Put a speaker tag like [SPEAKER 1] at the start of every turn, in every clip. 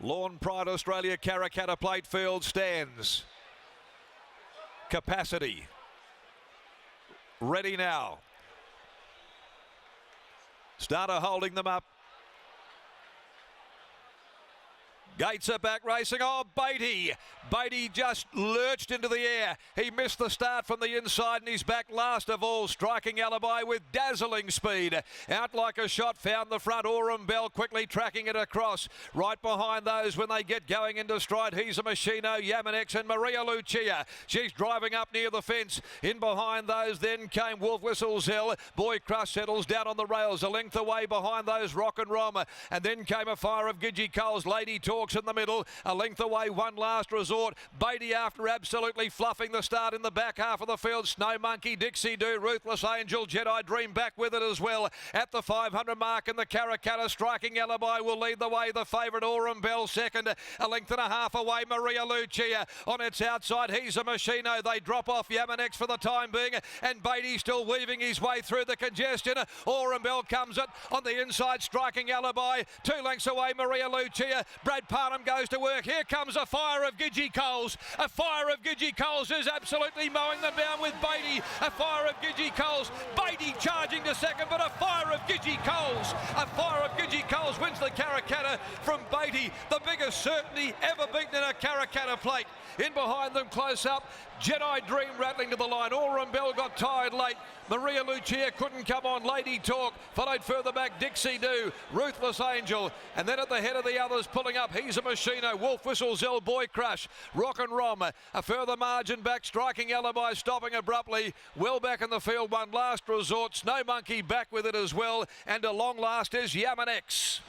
[SPEAKER 1] Lawn Pride Australia Karrakatta Plate Field stands. Capacity. Ready now. Starter holding them up. Gates are back racing. Oh, Beatty. Beatty just lurched into the air. He missed the start from the inside and he's back last of all. Striking Alibi with dazzling speed. Out like a shot, found the front. Aurum Bell quickly tracking it across. Right behind those when they get going into stride. He's a Machino, Yamanex and Maria Lucia. She's driving up near the fence. In behind those then came Wolf Whistles Hill. Boy Crush settles down on the rails. A length away behind those Rock and Rom. And then came Afireofgidgeecoals. Lady Talk in the middle, a length away, one last resort. Beatty after absolutely fluffing the start in the back half of the field. Snow Monkey, Dixie Do, Ruthless Angel, Jedi Dream back with it as well. At the 500 mark in the Karrakatta, Striking Alibi will lead the way. The favourite Aurum Bell second, a length and a half away. Maria Lucia on its outside. He's a Machino. They drop off Yamanex for the time being, and Beatty still weaving his way through the congestion. Aurum Bell comes it on the inside, Striking Alibi. 2 lengths away, Maria Lucia. Brad Parnham goes to work. Here comes Afireofgidgeecoals. Afireofgidgeecoals is absolutely mowing them down with Beatty. Afireofgidgeecoals. Beatty charging to second, but Afireofgidgeecoals. Afireofgidgeecoals wins the Karrakatta from Beatty. The biggest certainty ever beaten in a Karrakatta plate. In behind them, close up, Jedi Dream rattling to the line. Aurum Bell got tired late. Maria Lucia couldn't come on. Lady Talk followed further back. Dixie Do, Ruthless Angel, and then at the head of the others pulling up. He's a Machino. Wolf Whistles Hill, Boy Crush, Rock and Rom. A further margin back. Striking Alibi stopping abruptly. Well back in the field. One last resort. Snow Monkey back with it as well. And a long last is Yamanex.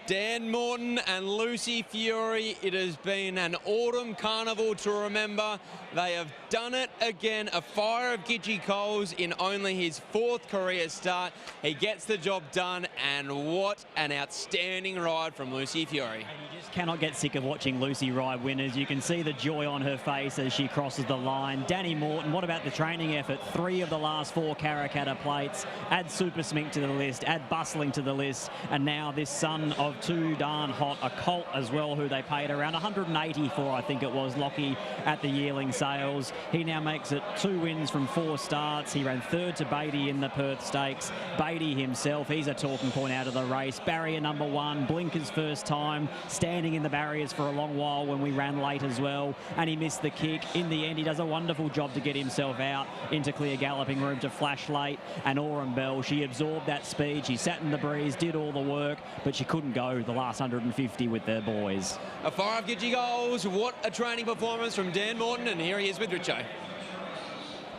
[SPEAKER 2] Dan Morton and Lucy Fury, it has been an autumn carnival to remember. They have done it again. Afireofgidgeecoals in only his 4th career start. He gets the job done, and what an outstanding ride from Lucy Fury.
[SPEAKER 3] And you just cannot get sick of watching Lucy ride winners. You can see the joy on her face as she crosses the line. Danny Morton, what about the training effort? 3 of the last 4 Karrakatta plates. Add Super Smink to the list, add Bustling to the list, and now this son of Too Darn Hot, a colt as well, who they paid around 180 for, I think it was, Lockie, at the yearling sales. He now makes it 2 wins from 4 starts. He ran 3rd to Beatty in the Perth Stakes. Beatty himself, he's a talking point out of the race. Barrier number 1, Blinker's first time, standing in the barriers for a long while when we ran late as well, and he missed the kick. In the end, he does a wonderful job to get himself out into clear galloping room to flash late. And Aurum Bell, she absorbed that speed. She sat in the breeze, did all the work, but she couldn't go the last 150 with their boys.
[SPEAKER 2] Afireofgidgeecoals, what a training performance from Dan Morton, and here he is with Richo.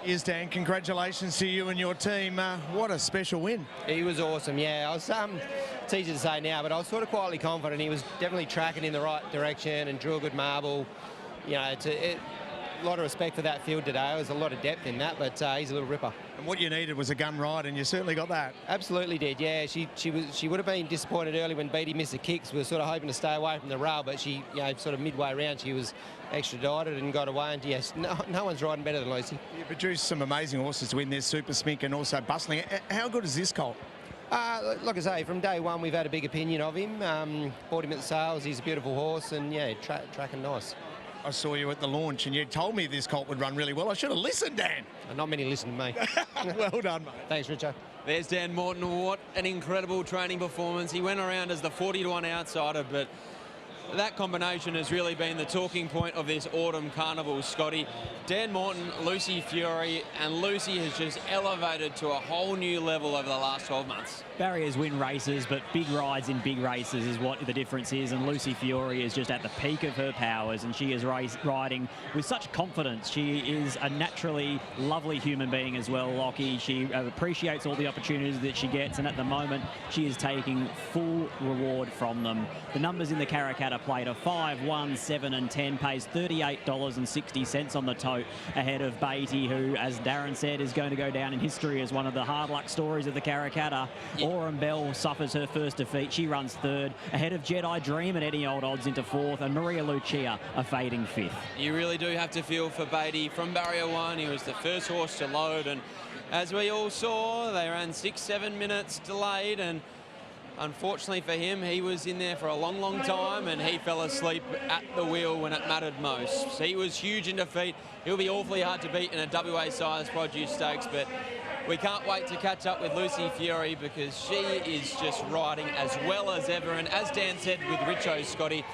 [SPEAKER 4] Yes, Dan, congratulations to you and your team. What a special win.
[SPEAKER 5] He was awesome, yeah. I was, it's easy to say now, but I was sort of quietly confident. He was definitely tracking in the right direction and drew a good marble. You know, a lot of respect for that field today. There was a lot of depth in that, but he's a little ripper.
[SPEAKER 4] And what you needed was a gun ride, and you certainly got that.
[SPEAKER 5] Absolutely did, yeah. She would have been disappointed early when Beatty missed the kicks. We were sort of hoping to stay away from the rail, but she, you know, sort of midway around, she was extradited and got away. And yes, no one's riding better than Lucy.
[SPEAKER 4] You produced some amazing horses to win there, Super Smink and also Bustling. How good is this colt?
[SPEAKER 5] Like I say, from day one, we've had a big opinion of him. Bought him at the sales. He's a beautiful horse, and yeah, tracking nice.
[SPEAKER 4] I saw you at the launch and you told me this colt would run really well. I should have listened, Dan.
[SPEAKER 5] Not many listen to me.
[SPEAKER 4] Well done, mate.
[SPEAKER 5] Thanks, Richo.
[SPEAKER 2] There's Dan Morton. What an incredible training performance. He went around as the 40-to-1 outsider, but that combination has really been the talking point of this autumn carnival, Scotty. Dan Morton, Lucy Fury, and Lucy has just elevated to a whole new level over the last 12 months.
[SPEAKER 3] Barriers win races, but big rides in big races is what the difference is, and Lucy Fury is just at the peak of her powers, and she is riding with such confidence. She is a naturally lovely human being as well, Lockie. She appreciates all the opportunities that she gets, and at the moment she is taking full reward from them. The numbers in the Karrakatta plate are 5, 1, 7 and 10, pays $38.60 on the tote, ahead of Beatty, who, as Darren said, is going to go down in history as one of the hard luck stories of the Karrakatta. Aurum Bell suffers her first defeat. She runs 3rd, ahead of Jedi Dream and any old odds into 4th, and Maria Lucia a fading 5th.
[SPEAKER 2] You really do have to feel for Beatty. From barrier 1, he was the first horse to load, and as we all saw, they ran 6-7 minutes delayed, and Unfortunately for him, he was in there for a long, long time and he fell asleep at the wheel when it mattered most. So he was huge in defeat. He'll be awfully hard to beat in a WA-sized produce stakes, but we can't wait to catch up with Lucy Fury because she is just riding as well as ever. And as Dan said with Richo, Scotty,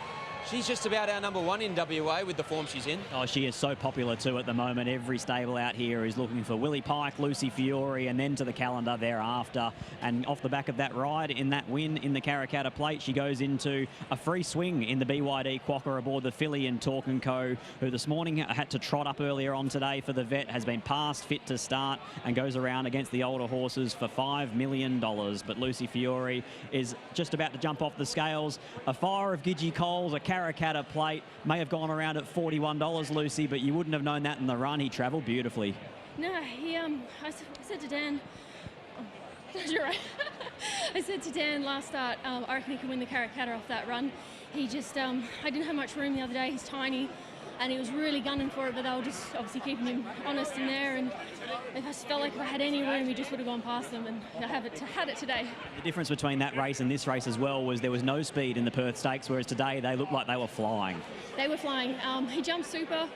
[SPEAKER 2] she's just about our number one in WA with the form she's in.
[SPEAKER 3] Oh, she is so popular too at the moment. Every stable out here is looking for Willie Pike, Lucy Fiore, and then to the calendar thereafter. And off the back of that ride in that win in the Karrakatta Plate, she goes into a free swing in the BYD Quokka aboard the filly in Talk & Co, who this morning had to trot up earlier on today for the vet, has been passed fit to start and goes around against the older horses for $5 million. But Lucy Fiore is just about to jump off the scales. Afireofgidgeecoals, a Karrakatta Plate, may have gone around at $41, Lucy, but you wouldn't have known that in the run. He travelled beautifully.
[SPEAKER 6] No, I said to Dan, you're right. I said to Dan last start, I reckon he can win the Karrakatta off that run. He just, I didn't have much room the other day. He's tiny, and he was really gunning for it, but they were just obviously keeping him honest in there. And I just felt like if I had any room, he just would have gone past them, and I had it today.
[SPEAKER 3] The difference between that race and this race as well was there was no speed in the Perth Stakes, whereas today they looked like they were flying. They
[SPEAKER 6] were flying. He jumped super.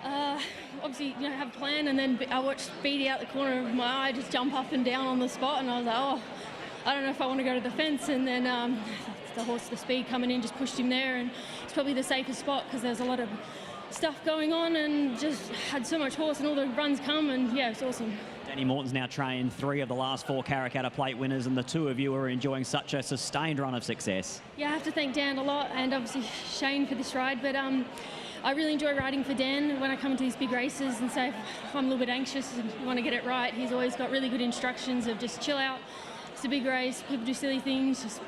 [SPEAKER 6] Obviously, you know, have a plan, and then I watched Speedy out the corner of my eye just jump up and down on the spot, and I was like, oh, I don't know if I want to go to the fence. And then the speed coming in just pushed him there, and it's probably the safest spot because there's a lot of stuff going on and just had so much horse and all the runs come, and yeah, it's awesome.
[SPEAKER 3] Danny Morton's now trained 3 of the last 4 Karrakatta Plate winners, and the 2 of you are enjoying such a sustained run of success. Yeah,
[SPEAKER 6] I have to thank Dan a lot, and obviously Shane for this ride, but I really enjoy riding for Dan when I come into these big races, and so if I'm a little bit anxious and want to get it right, he's always got really good instructions of just chill out. It's a big race, people do silly things, just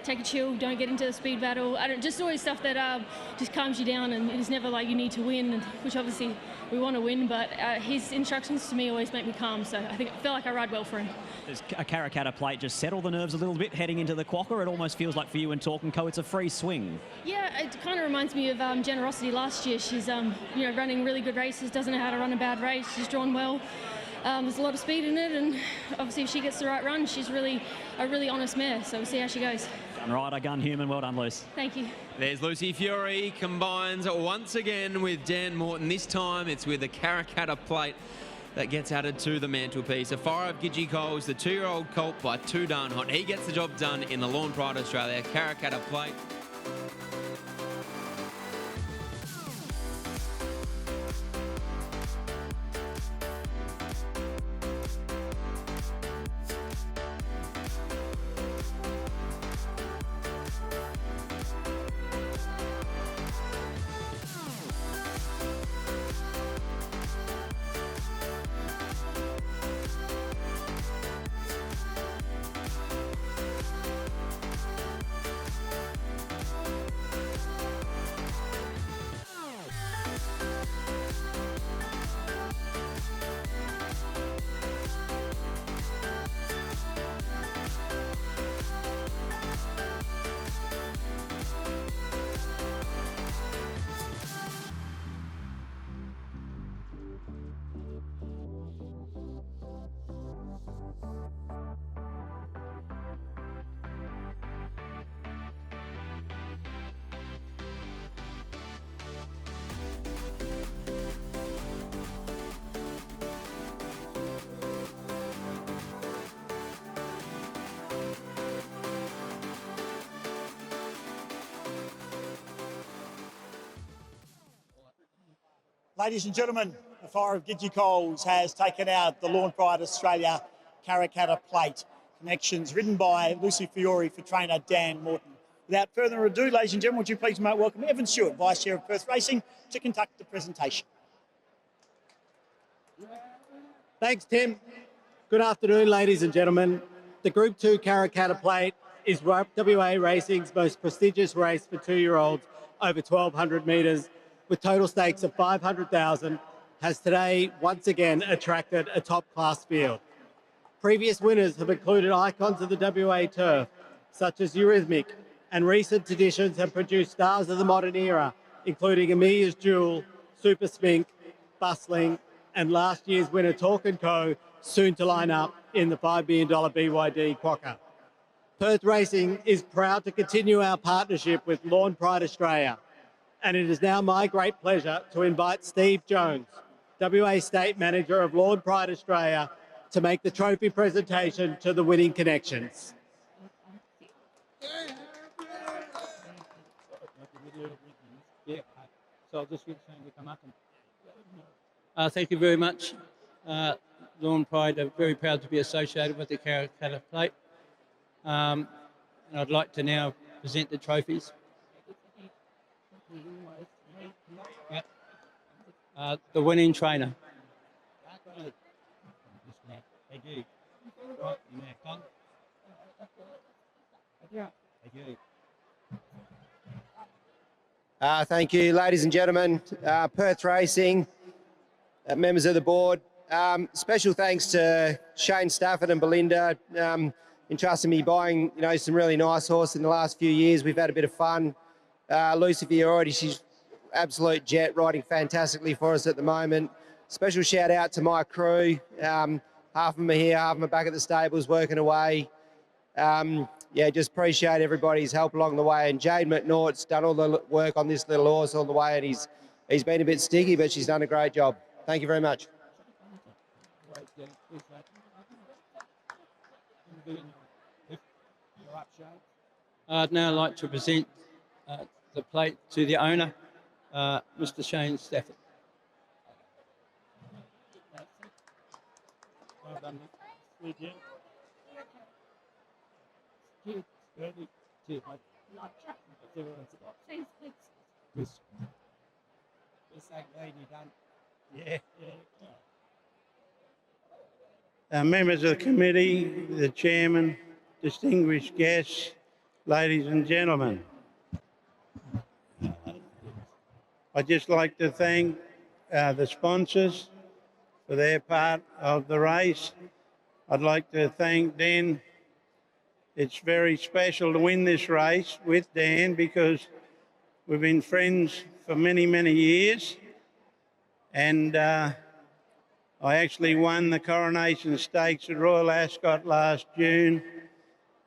[SPEAKER 6] take a chill, don't get into the speed battle. Just always stuff that just calms you down, and it's never like you need to win, which obviously we want to win, but his instructions to me always make me calm, so I feel like I ride well for him.
[SPEAKER 3] Does a Karrakatta Plate just settle the nerves a little bit heading into the Quokka? It almost feels like for you and Talk & Co, it's a free swing.
[SPEAKER 6] Yeah, it kind of reminds me of Generosity last year. She's running really good races, doesn't know how to run a bad race, she's drawn well. There's a lot of speed in it, and obviously if she gets the right run, she's really a really honest mare, so we'll see how she goes.
[SPEAKER 3] Gun rider, gun human, well done, Luce.
[SPEAKER 6] Thank you.
[SPEAKER 2] There's Lucy Fury, combines once again with Dan Morton. This time it's with the Karrakatta Plate that gets added to the mantelpiece. Afireofgidgeecoals, the 2-year-old colt by Too Darn Hot. He gets the job done in the Lawn Pride Australia Karrakatta Plate.
[SPEAKER 7] Ladies and gentlemen, Afireofgidgeecoals has taken out the Lawn Pride Australia Karrakatta Plate. Connections ridden by Lucy Fiore for trainer Dan Morton. Without further ado, ladies and gentlemen, would you please welcome Evan Stewart, Vice Chair of Perth Racing, to conduct the presentation.
[SPEAKER 8] Thanks, Tim. Good afternoon, ladies and gentlemen. The Group 2 Karrakatta Plate is WA Racing's most prestigious race for 2-year-olds over 1,200 metres, with total stakes of $500,000, has today once again attracted a top-class field. Previous winners have included icons of the WA turf, such as Eurythmic, and recent editions have produced stars of the modern era, including Amelia's Jewel, Super Smink, Bustling, and last year's winner Talk & Co, soon to line up in the $5 million BYD Quokka. Perth Racing is proud to continue our partnership with Lawn Pride Australia, and it is now my great pleasure to invite Steve Jones, WA State Manager of Lawn Pride Australia, to make the trophy presentation to the winning connections.
[SPEAKER 9] So I'll just get Shane to come up. Thank you very much. Lawn Pride are very proud to be associated with the Karrakatta plate. And I'd like to now present the trophies. The winning trainer. Thank you.
[SPEAKER 5] Thank you, ladies and gentlemen. Perth Racing, members of the board. Special thanks to Shane Stafford and Belinda, entrusting me buying, some really nice horses in the last few years. We've had a bit of fun. Lucy Fiore, she's absolute jet, riding fantastically for us at the moment. Special shout out to my crew. Half of them are here, half of them are back at the stables working away. Just appreciate everybody's help along the way. And Jade McNaught's done all the work on this little horse all the way, and he's been a bit sticky, but she's done a great job. Thank you very much.
[SPEAKER 9] I'd now like to present the plate to the owner, Mr. Shane Stafford. Well done, mate. Cheers. Ready? Cheers, mate.
[SPEAKER 10] Members of the committee, the chairman, distinguished guests, ladies and gentlemen. I'd just like to thank the sponsors for their part of the race. I'd like to thank Dan. It's very special to win this race with Dan because we've been friends for many, many years. And I actually won the Coronation Stakes at Royal Ascot last June.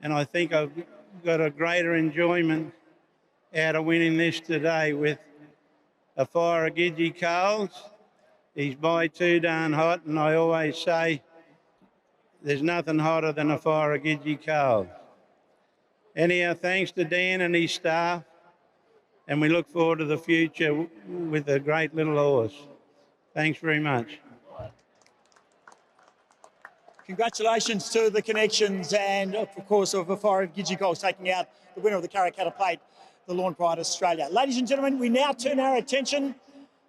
[SPEAKER 10] And I think I've got a greater enjoyment out of winning this today with Afireofgidgeecoals. He's by too darn hot, and I always say there's nothing hotter than Afireofgidgeecoals. Anyhow, thanks to Dan and his staff, and we look forward to the future with a great little horse. Thanks very much.
[SPEAKER 7] Congratulations to the connections and, of course, of Afireofgidgeecoals taking out the winner of the Karrakatta plate, the Lawn Pride Australia. Ladies and gentlemen, we now turn our attention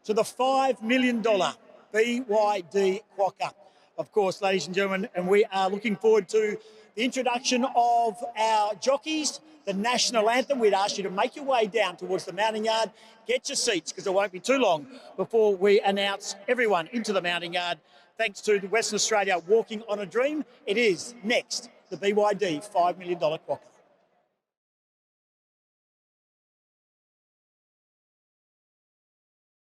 [SPEAKER 7] to the $5 million BYD Quokka. Of course, ladies and gentlemen, and we are looking forward to the introduction of our jockeys, the national anthem. We'd ask you to make your way down towards the mounting yard, get your seats, because it won't be too long before we announce everyone into the mounting yard. Thanks to Western Australia Walking on a Dream, it is next, the BYD $5 million Quokka.